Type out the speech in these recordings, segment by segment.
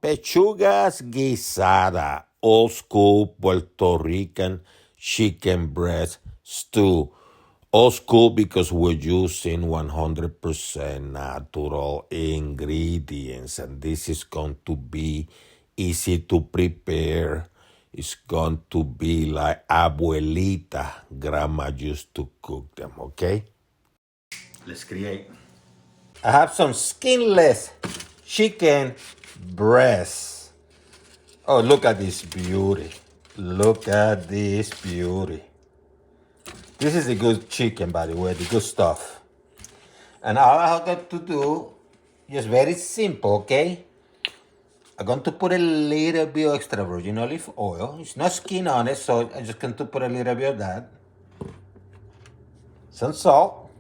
Pechugas guisada, old school Puerto Rican chicken breast stew. Old school because we're using 100% natural ingredients, and this is going to be easy to prepare. It's going to be like abuelita, grandma used to cook them, okay? Let's create. I have some skinless chicken breasts. Oh, look at this beauty. Look at this beauty. This is the good chicken, by the way, the good stuff. And all I have to do, just very simple, okay? I'm going to put a little bit of extra virgin olive oil. It's not skin on it, so I'm just going to put a little bit of that. Some salt.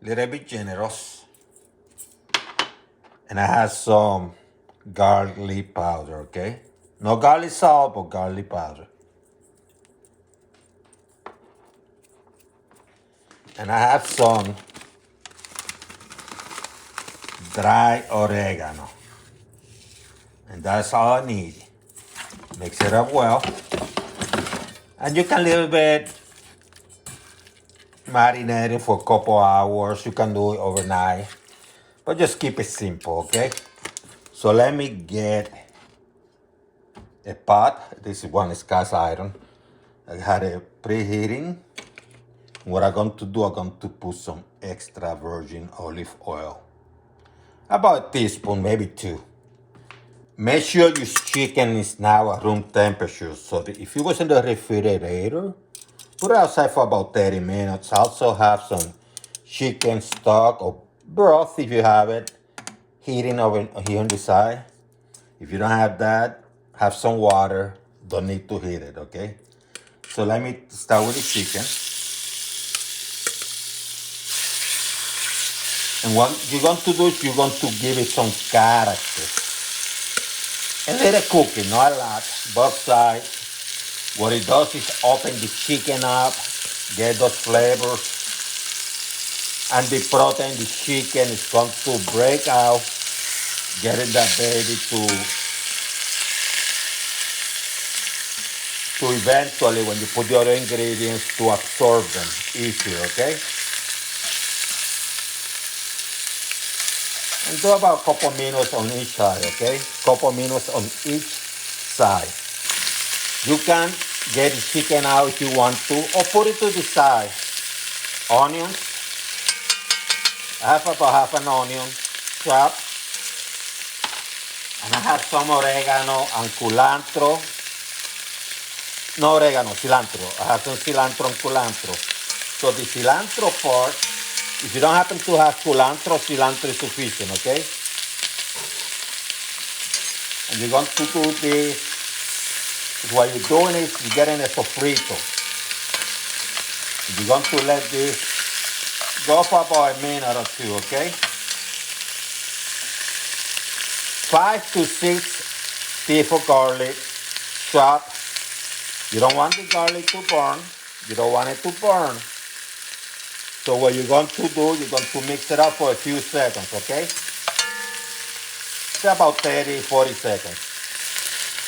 A little bit generous. And I have some garlic powder, okay? No garlic salt, but garlic powder. And I have some dry oregano. And that's all I need. Mix it up well. And you can leave it marinating for a couple hours. You can do it overnight. But just keep it simple, okay? So let me get a pot. This one is cast iron. I had it preheating. What I'm going to do, I'm going to put some extra virgin olive oil. About a teaspoon, maybe 2. Make sure your chicken is now at room temperature. So that if it was in the refrigerator, put it outside for about 30 minutes. Also have some chicken stock or broth if you have it, heating over here on the side. If you don't have that, have some water. Don't need to heat it, okay? So let me start with the chicken. And what you're going to do is you're going to give it some character. And let it cook it, not a lot, both sides. What it does is open the chicken up, get those flavors. And the protein, the chicken is going to break out, getting that baby to eventually, when you put the other ingredients, to absorb them easier, okay? And do about a couple minutes on each side, okay? Couple minutes on each side. You can get the chicken out if you want to, or put it to the side. Onions. I have about half an onion chopped. And I have some oregano and cilantro. No oregano, cilantro. I have some cilantro and culantro. So the cilantro part, if you don't happen to have cilantro is sufficient, okay? And you're going to do this. What you're doing is you're getting a sofrito. You're going to let this go for about a minute or 2, okay? 5 to 6 teeth of garlic, chopped. You don't want the garlic to burn. You don't want it to burn. So what you're going to do, you're going to mix it up for a few seconds, okay? It's about 30, 40 seconds.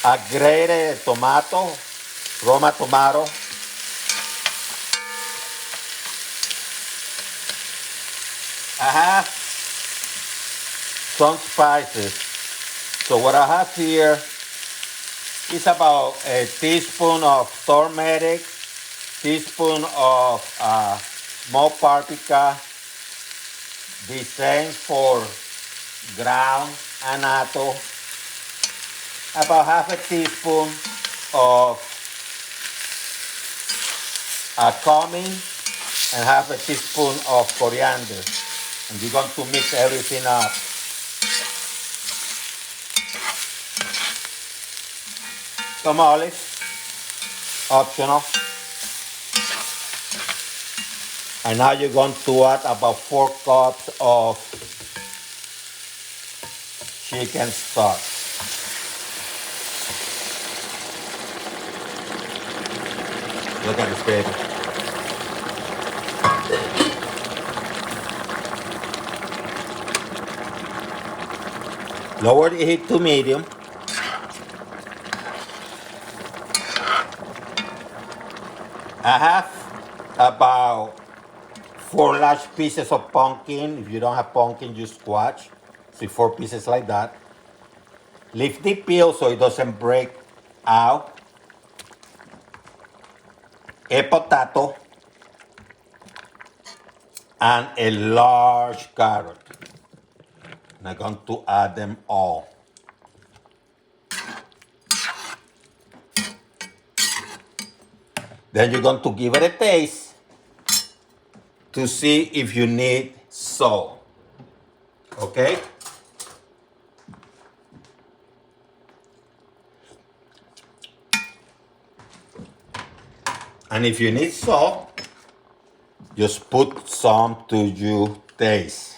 A grated tomato, Roma tomato. I have some spices. So what I have here is about a teaspoon of turmeric, teaspoon of smoked paprika, the same for ground annatto, about half a teaspoon of cumin, and half a teaspoon of coriander. And you're going to mix everything up. Some olives, optional. And now you're going to add about 4 cups of chicken stock. Look at this baby. Lower the heat to medium. I have about 4 large pieces of pumpkin. If you don't have pumpkin, use squash. See, 4 pieces like that. Leave the peel so it doesn't break out. A potato and a large carrot. And I'm going to add them all. Then you're going to give it a taste to see if you need salt. Okay? And if you need salt, just put some to your taste.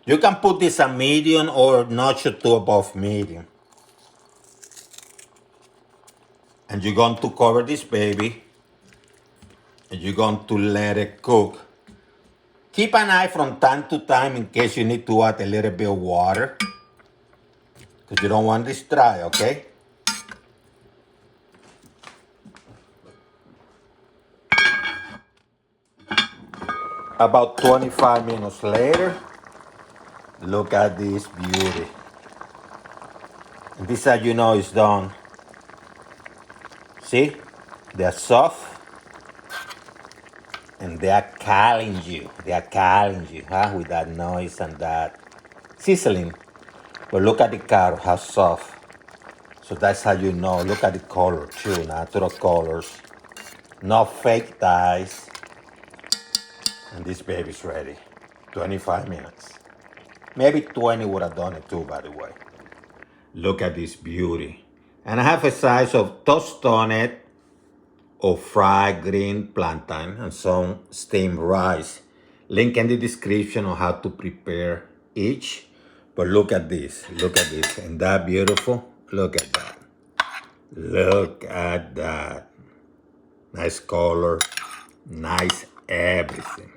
You can put this at medium or notch it to above medium. And you're going to cover this baby. And you're going to let it cook. Keep an eye from time to time in case you need to add a little bit of water. Because you don't want this dry, okay? About 25 minutes later, look at this beauty. And this is how you know it's done. See? They're soft. And they are calling you. They are calling you, huh? With that noise and that sizzling. But look at the carrot, how soft. So that's how you know. Look at the color too, natural colors. No fake dyes. And this baby's ready. 25 minutes. Maybe 20 would have done it too, by the way. Look at this beauty. And I have a size of tostones or fried green plantain and some steamed rice. Link in the description on how to prepare each. But look at this. Look at this. Isn't that beautiful? Look at that. Look at that. Nice color. Nice everything.